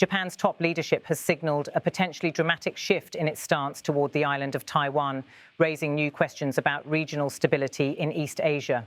Japan's top leadership has signalled a potentially dramatic shift in its stance toward the island of Taiwan, raising new questions about regional stability in East Asia.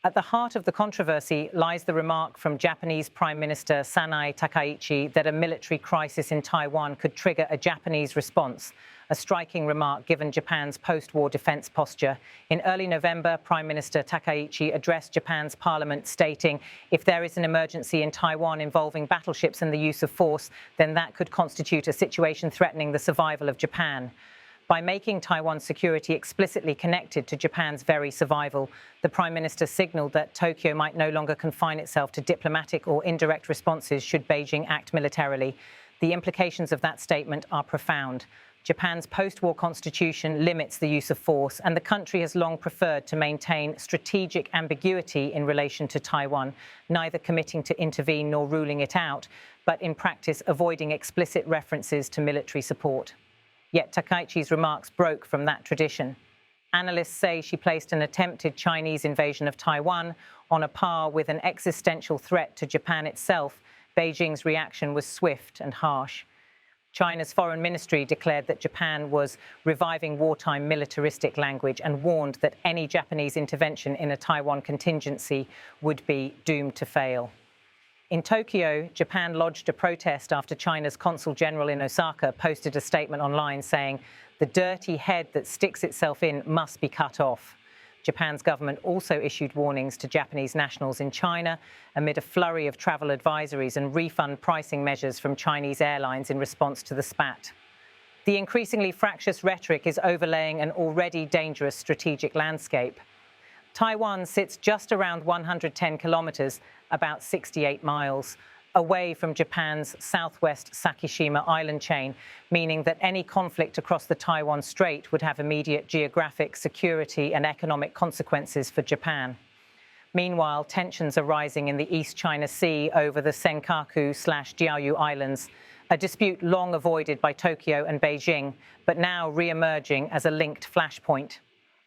At the heart of the controversy lies the remark from Japanese Prime Minister Sanae Takaichi that a military crisis in Taiwan could trigger a Japanese response, a striking remark given Japan's post-war defense posture. In early November, Prime Minister Takaichi addressed Japan's parliament stating, if there is an emergency in Taiwan involving battleships and the use of force, then that could constitute a situation threatening the survival of Japan. By making Taiwan's security explicitly connected to Japan's very survival, the Prime Minister signalled that Tokyo might no longer confine itself to diplomatic or indirect responses should Beijing act militarily. The implications of that statement are profound. Japan's post-war constitution limits the use of force, and the country has long preferred to maintain strategic ambiguity in relation to Taiwan, neither committing to intervene nor ruling it out, but in practice avoiding explicit references to military support. Yet Takaichi's remarks broke from that tradition. Analysts say she placed an attempted Chinese invasion of Taiwan on a par with an existential threat to Japan itself. Beijing's reaction was swift and harsh. China's foreign ministry declared that Japan was reviving wartime militaristic language and warned that any Japanese intervention in a Taiwan contingency would be doomed to fail. In Tokyo, Japan lodged a protest after China's consul general in Osaka posted a statement online saying, "The dirty head that sticks itself in must be cut off." Japan's government also issued warnings to Japanese nationals in China amid a flurry of travel advisories and refund pricing measures from Chinese airlines in response to the spat. The increasingly fractious rhetoric is overlaying an already dangerous strategic landscape. Taiwan sits just around 110 kilometers, about 68 miles, away from Japan's southwest Sakishima island chain, meaning that any conflict across the Taiwan Strait would have immediate geographic, security, and economic consequences for Japan. Meanwhile, tensions are rising in the East China Sea over the Senkaku/Diaoyu Islands, a dispute long avoided by Tokyo and Beijing, but now re-emerging as a linked flashpoint.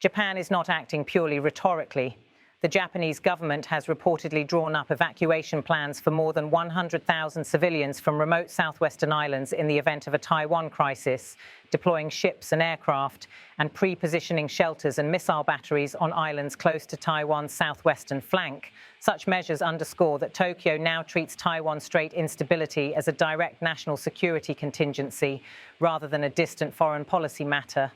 Japan is not acting purely rhetorically. The Japanese government has reportedly drawn up evacuation plans for more than 100,000 civilians from remote southwestern islands in the event of a Taiwan crisis, deploying ships and aircraft and pre-positioning shelters and missile batteries on islands close to Taiwan's southwestern flank. Such measures underscore that Tokyo now treats Taiwan Strait instability as a direct national security contingency rather than a distant foreign policy matter.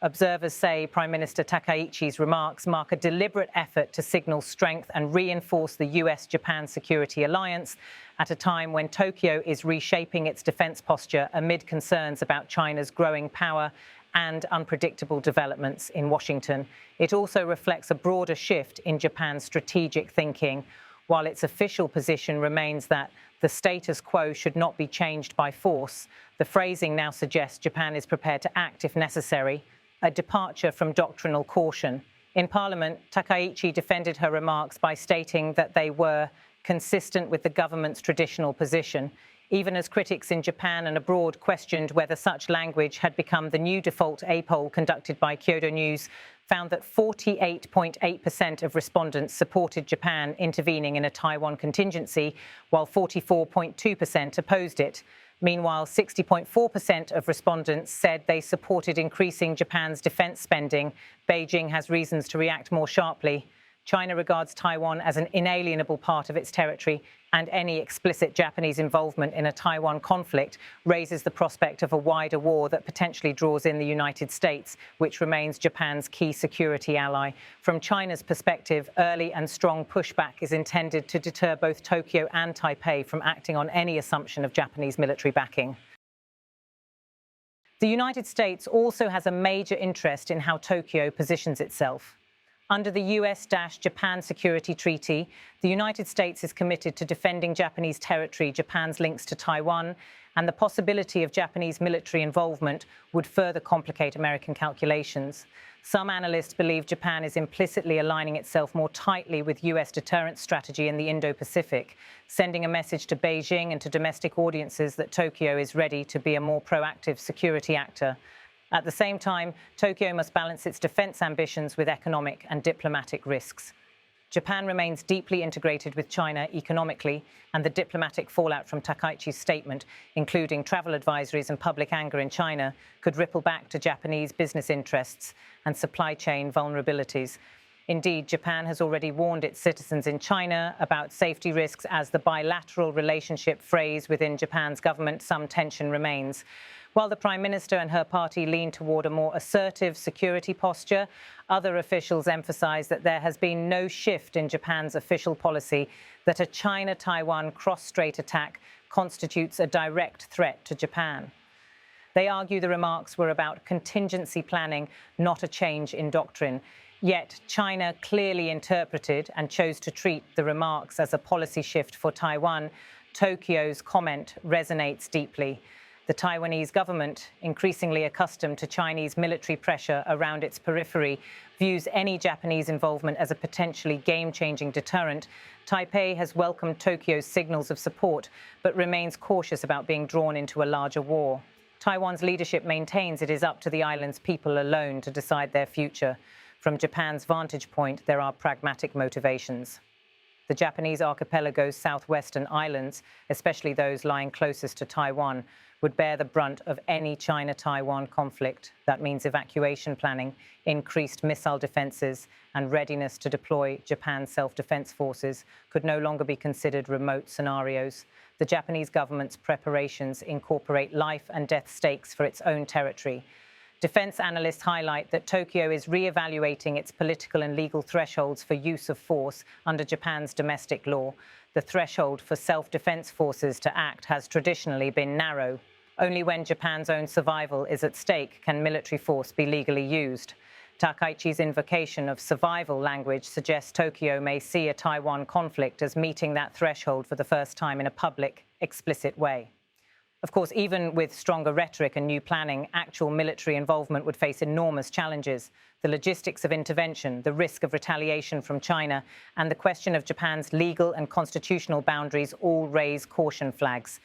Observers say Prime Minister Takaichi's remarks mark a deliberate effort to signal strength and reinforce the US-Japan security alliance at a time when Tokyo is reshaping its defense posture amid concerns about China's growing power and unpredictable developments in Washington. It also reflects a broader shift in Japan's strategic thinking. While its official position remains that the status quo should not be changed by force, the phrasing now suggests Japan is prepared to act if necessary, a departure from doctrinal caution. In Parliament, Takaichi defended her remarks by stating that they were consistent with the government's traditional position, even as critics in Japan and abroad questioned whether such language had become the new default. A poll conducted by Kyodo News found that 48.8% of respondents supported Japan intervening in a Taiwan contingency, while 44.2% opposed it. Meanwhile, 60.4% of respondents said they supported increasing Japan's defense spending. Beijing has reasons to react more sharply. China regards Taiwan as an inalienable part of its territory, and any explicit Japanese involvement in a Taiwan conflict raises the prospect of a wider war that potentially draws in the United States, which remains Japan's key security ally. From China's perspective, early and strong pushback is intended to deter both Tokyo and Taipei from acting on any assumption of Japanese military backing. The United States also has a major interest in how Tokyo positions itself. Under the US-Japan Security Treaty, the United States is committed to defending Japanese territory, Japan's links to Taiwan, and the possibility of Japanese military involvement would further complicate American calculations. Some analysts believe Japan is implicitly aligning itself more tightly with US deterrence strategy in the Indo-Pacific, sending a message to Beijing and to domestic audiences that Tokyo is ready to be a more proactive security actor. At the same time, Tokyo must balance its defense ambitions with economic and diplomatic risks. Japan remains deeply integrated with China economically, and the diplomatic fallout from Takaichi's statement, including travel advisories and public anger in China, could ripple back to Japanese business interests and supply chain vulnerabilities. Indeed, Japan has already warned its citizens in China about safety risks. As the bilateral relationship phrase within Japan's government, some tension remains. While the Prime Minister and her party lean toward a more assertive security posture, other officials emphasize that there has been no shift in Japan's official policy that a China-Taiwan cross-strait attack constitutes a direct threat to Japan. They argue the remarks were about contingency planning, not a change in doctrine. Yet China clearly interpreted and chose to treat the remarks as a policy shift for Taiwan. Tokyo's comment resonates deeply. The Taiwanese government, increasingly accustomed to Chinese military pressure around its periphery, views any Japanese involvement as a potentially game-changing deterrent. Taipei has welcomed Tokyo's signals of support, but remains cautious about being drawn into a larger war. Taiwan's leadership maintains it is up to the island's people alone to decide their future. From Japan's vantage point, there are pragmatic motivations. The Japanese archipelago's southwestern islands, especially those lying closest to Taiwan, would bear the brunt of any China-Taiwan conflict. That means evacuation planning, increased missile defenses, and readiness to deploy Japan's self-defense forces could no longer be considered remote scenarios. The Japanese government's preparations incorporate life and death stakes for its own territory. Defense analysts highlight that Tokyo is re-evaluating its political and legal thresholds for use of force under Japan's domestic law. The threshold for self-defense forces to act has traditionally been narrow. Only when Japan's own survival is at stake can military force be legally used. Takaichi's invocation of survival language suggests Tokyo may see a Taiwan conflict as meeting that threshold for the first time in a public, explicit way. Of course, even with stronger rhetoric and new planning, actual military involvement would face enormous challenges. The logistics of intervention, the risk of retaliation from China, and the question of Japan's legal and constitutional boundaries all raise caution flags.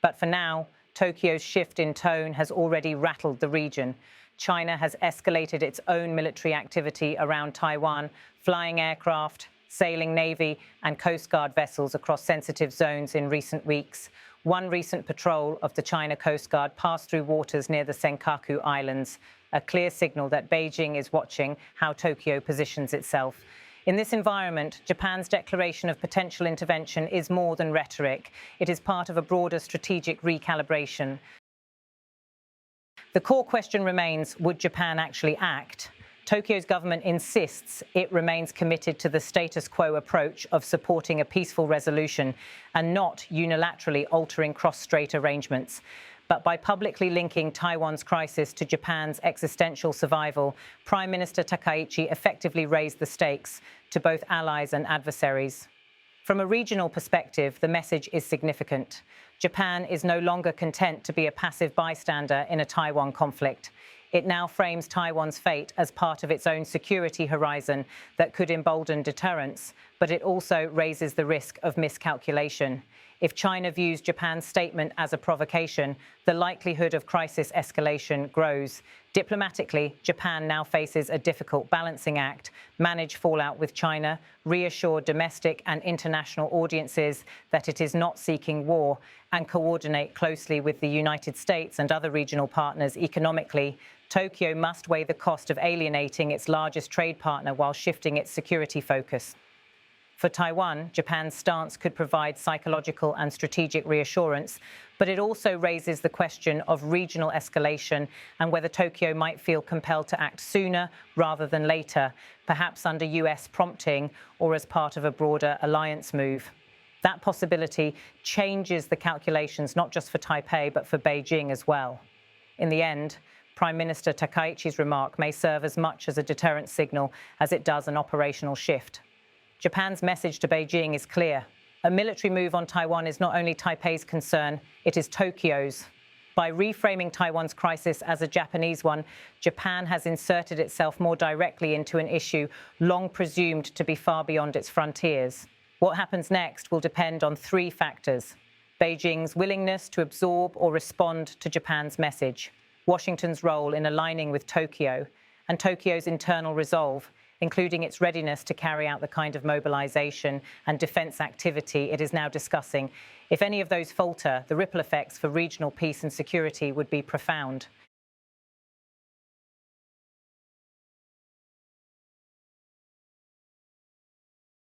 But for now, Tokyo's shift in tone has already rattled the region. China has escalated its own military activity around Taiwan, flying aircraft, sailing navy, and Coast Guard vessels across sensitive zones in recent weeks. One recent patrol of the China Coast Guard passed through waters near the Senkaku Islands, a clear signal that Beijing is watching how Tokyo positions itself. In this environment, Japan's declaration of potential intervention is more than rhetoric. It is part of a broader strategic recalibration. The core question remains, would Japan actually act? Tokyo's government insists it remains committed to the status quo approach of supporting a peaceful resolution and not unilaterally altering cross-strait arrangements. But by publicly linking Taiwan's crisis to Japan's existential survival, Prime Minister Takaichi effectively raised the stakes to both allies and adversaries. From a regional perspective, the message is significant. Japan is no longer content to be a passive bystander in a Taiwan conflict. It now frames Taiwan's fate as part of its own security horizon that could embolden deterrence, but it also raises the risk of miscalculation. If China views Japan's statement as a provocation, the likelihood of crisis escalation grows. Diplomatically, Japan now faces a difficult balancing act: manage fallout with China, reassure domestic and international audiences that it is not seeking war, and coordinate closely with the United States and other regional partners economically. Tokyo must weigh the cost of alienating its largest trade partner while shifting its security focus. For Taiwan, Japan's stance could provide psychological and strategic reassurance, but it also raises the question of regional escalation and whether Tokyo might feel compelled to act sooner rather than later, perhaps under US prompting or as part of a broader alliance move. That possibility changes the calculations not just for Taipei, but for Beijing as well. In the end, Prime Minister Takaichi's remark may serve as much as a deterrent signal as it does an operational shift. Japan's message to Beijing is clear. A military move on Taiwan is not only Taipei's concern, it is Tokyo's. By reframing Taiwan's crisis as a Japanese one, Japan has inserted itself more directly into an issue long presumed to be far beyond its frontiers. What happens next will depend on three factors: Beijing's willingness to absorb or respond to Japan's message, Washington's role in aligning with Tokyo, and Tokyo's internal resolve, including its readiness to carry out the kind of mobilization and defence activity it is now discussing. If any of those falter, the ripple effects for regional peace and security would be profound.